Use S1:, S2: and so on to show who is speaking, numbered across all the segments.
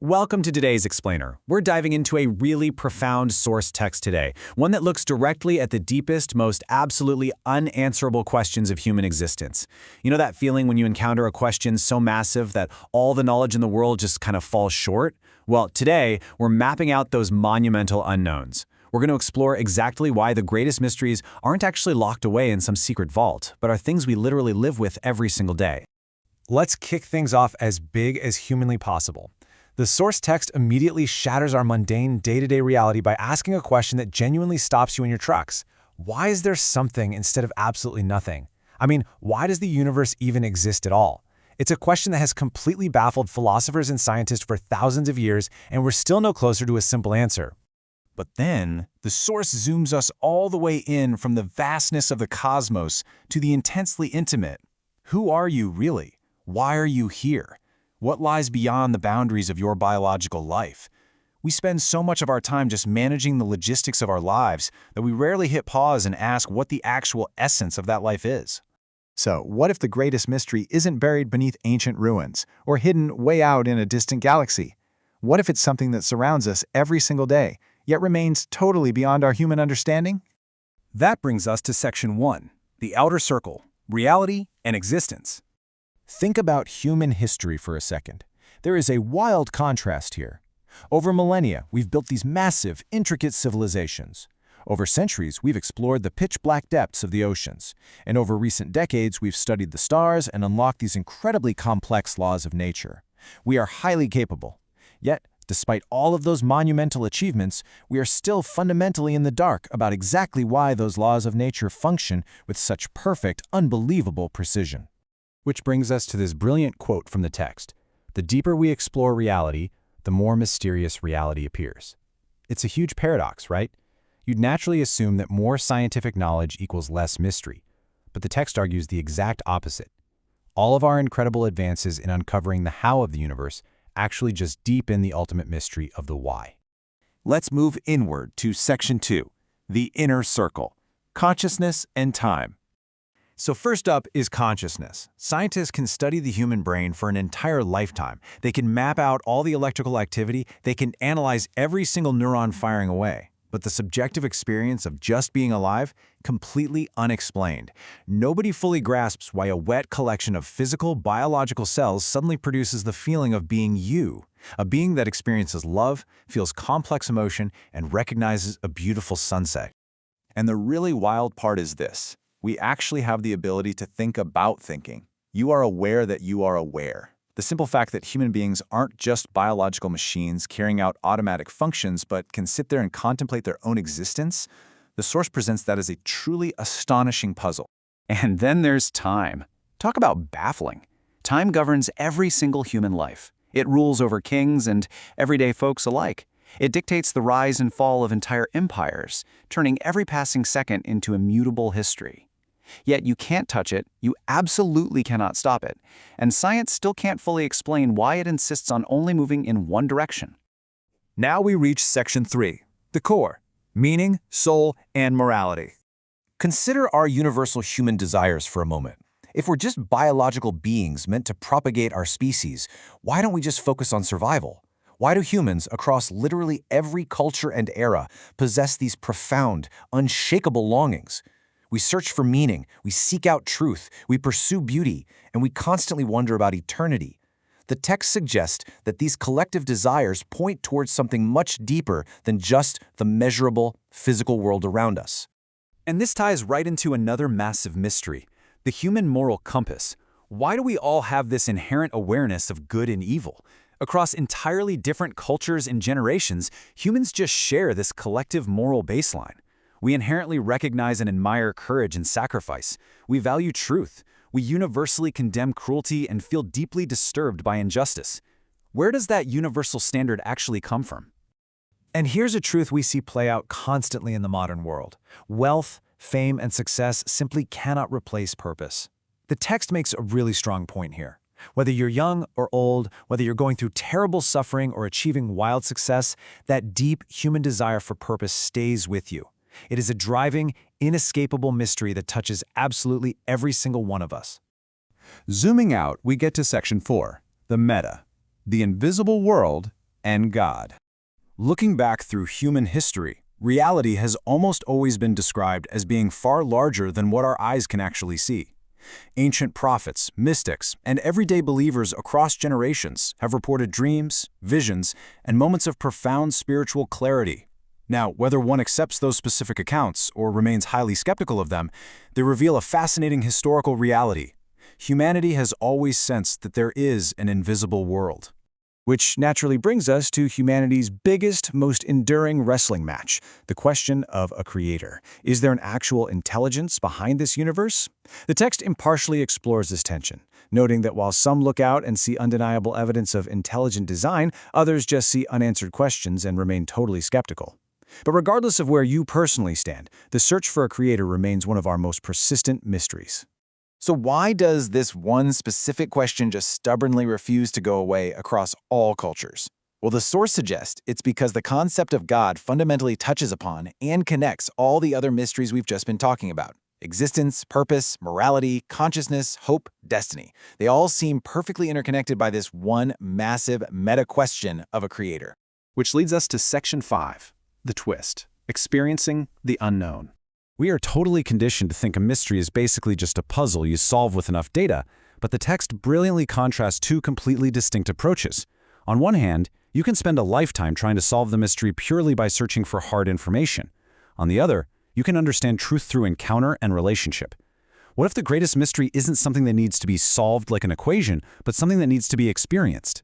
S1: Welcome to today's Explainer. We're diving into a really profound source text today, one that looks directly at the deepest, most absolutely unanswerable questions of human existence. You know that feeling when you encounter a question so massive that all the knowledge in the world just kind of falls short? Well, today, we're mapping out those monumental unknowns. We're going to explore exactly why the greatest mysteries aren't actually locked away in some secret vault, but are things we literally live with every single day.
S2: Let's kick things off as big as humanly possible. The source text immediately shatters our mundane day-to-day reality by asking a question that genuinely stops you in your tracks. Why is there something instead of absolutely nothing? I mean, why does the universe even exist at all? It's a question that has completely baffled philosophers and scientists for thousands of years, and we're still no closer to a simple answer.
S1: But then, the source zooms us all the way in from the vastness of the cosmos to the intensely intimate. Who are you really? Why are you here? What lies beyond the boundaries of your biological life? We spend so much of our time just managing the logistics of our lives that we rarely hit pause and ask what the actual essence of that life is.
S3: So, what if the greatest mystery isn't buried beneath ancient ruins or hidden way out in a distant galaxy? What if it's something that surrounds us every single day, yet remains totally beyond our human understanding?
S1: That brings us to Section 1, the outer circle, reality and existence.
S2: Think about human history for a second. There is a wild contrast here. Over millennia, we've built these massive, intricate civilizations. Over centuries, we've explored the pitch-black depths of the oceans. And over recent decades, we've studied the stars and unlocked these incredibly complex laws of nature. We are highly capable. Yet, despite all of those monumental achievements, we are still fundamentally in the dark about exactly why those laws of nature function with such perfect, unbelievable precision.
S1: Which brings us to this brilliant quote from the text. The deeper we explore reality, the more mysterious reality appears. It's a huge paradox, right? You'd naturally assume that more scientific knowledge equals less mystery, but the text argues the exact opposite. All of our incredible advances in uncovering the how of the universe actually just deepen the ultimate mystery of the why.
S3: Let's move inward to Section 2, the inner circle, consciousness and time.
S1: So first up is consciousness. Scientists can study the human brain for an entire lifetime. They can map out all the electrical activity. They can analyze every single neuron firing away. But the subjective experience of just being alive, completely unexplained. Nobody fully grasps why a wet collection of physical, biological cells suddenly produces the feeling of being you, a being that experiences love, feels complex emotion, and recognizes a beautiful sunset.
S3: And the really wild part is this. We actually have the ability to think about thinking. You are aware that you are aware. The simple fact that human beings aren't just biological machines carrying out automatic functions but can sit there and contemplate their own existence, the source presents that as a truly astonishing puzzle.
S1: And then there's time. Talk about baffling. Time governs every single human life. It rules over kings and everyday folks alike. It dictates the rise and fall of entire empires, turning every passing second into immutable history. Yet you can't touch it, you absolutely cannot stop it, and science still can't fully explain why it insists on only moving in one direction.
S3: Now we reach Section 3, the core, meaning, soul, and morality. Consider our universal human desires for a moment. If we're just biological beings meant to propagate our species, why don't we just focus on survival? Why do humans across literally every culture and era possess these profound, unshakable longings? We search for meaning, we seek out truth, we pursue beauty, and we constantly wonder about eternity. The text suggests that these collective desires point towards something much deeper than just the measurable, physical world around us.
S1: And this ties right into another massive mystery, the human moral compass. Why do we all have this inherent awareness of good and evil? Across entirely different cultures and generations, humans just share this collective moral baseline. We inherently recognize and admire courage and sacrifice. We value truth. We universally condemn cruelty and feel deeply disturbed by injustice. Where does that universal standard actually come from?
S2: And here's a truth we see play out constantly in the modern world. Wealth, fame, and success simply cannot replace purpose. The text makes a really strong point here. Whether you're young or old, whether you're going through terrible suffering or achieving wild success, that deep human desire for purpose stays with you. It is a driving, inescapable mystery that touches absolutely every single one of us.
S3: Zooming out, we get to Section 4, the meta, the invisible world and God. Looking back through human history, reality has almost always been described as being far larger than what our eyes can actually see. Ancient prophets, mystics, and everyday believers across generations have reported dreams, visions, and moments of profound spiritual clarity. Now, whether one accepts those specific accounts or remains highly skeptical of them, they reveal a fascinating historical reality. Humanity has always sensed that there is an invisible world. Which naturally brings us to humanity's biggest, most enduring wrestling match, the question of a creator. Is there an actual intelligence behind this universe? The text impartially explores this tension, noting that while some look out and see undeniable evidence of intelligent design, others just see unanswered questions and remain totally skeptical. But regardless of where you personally stand, the search for a creator remains one of our most persistent mysteries. So why does this one specific question just stubbornly refuse to go away across all cultures? Well, the source suggests it's because the concept of God fundamentally touches upon and connects all the other mysteries we've just been talking about. Existence, purpose, morality, consciousness, hope, destiny. They all seem perfectly interconnected by this one massive meta-question of a creator.
S4: Which leads us to Section 5, the twist, experiencing the unknown.
S2: We are totally conditioned to think a mystery is basically just a puzzle you solve with enough data, but the text brilliantly contrasts two completely distinct approaches. On one hand, you can spend a lifetime trying to solve the mystery purely by searching for hard information. On the other, you can understand truth through encounter and relationship. What if the greatest mystery isn't something that needs to be solved like an equation, but something that needs to be experienced?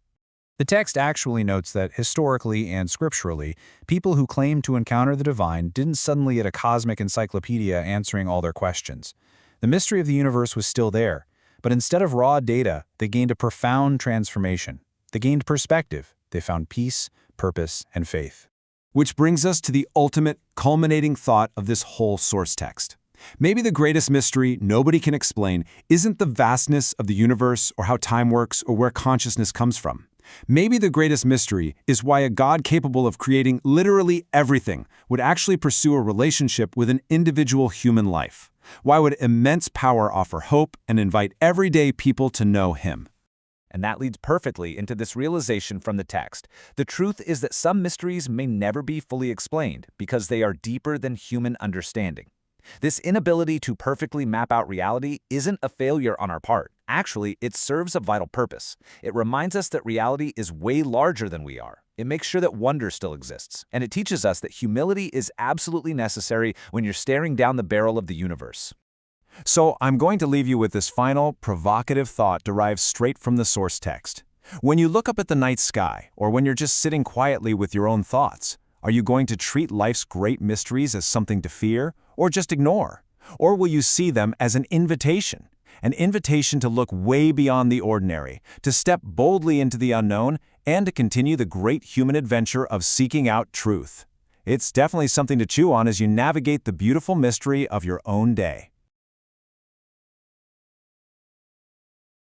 S1: The text actually notes that historically and scripturally, people who claimed to encounter the divine didn't suddenly get a cosmic encyclopedia answering all their questions. The mystery of the universe was still there, but instead of raw data, they gained a profound transformation. They gained perspective. They found peace, purpose, and faith.
S3: Which brings us to the ultimate, culminating thought of this whole source text. Maybe the greatest mystery nobody can explain isn't the vastness of the universe or how time works or where consciousness comes from. Maybe the greatest mystery is why a God capable of creating literally everything would actually pursue a relationship with an individual human life. Why would immense power offer hope and invite everyday people to know Him?
S5: And that leads perfectly into this realization from the text. The truth is that some mysteries may never be fully explained because they are deeper than human understanding. This inability to perfectly map out reality isn't a failure on our part. Actually, it serves a vital purpose. It reminds us that reality is way larger than we are. It makes sure that wonder still exists. And it teaches us that humility is absolutely necessary when you're staring down the barrel of the universe.
S3: So I'm going to leave you with this final, provocative thought derived straight from the source text. When you look up at the night sky, or when you're just sitting quietly with your own thoughts, are you going to treat life's great mysteries as something to fear, or just ignore? Or will you see them as an invitation to look way beyond the ordinary, to step boldly into the unknown, and to continue the great human adventure of seeking out truth? It's definitely something to chew on as you navigate the beautiful mystery of your own day.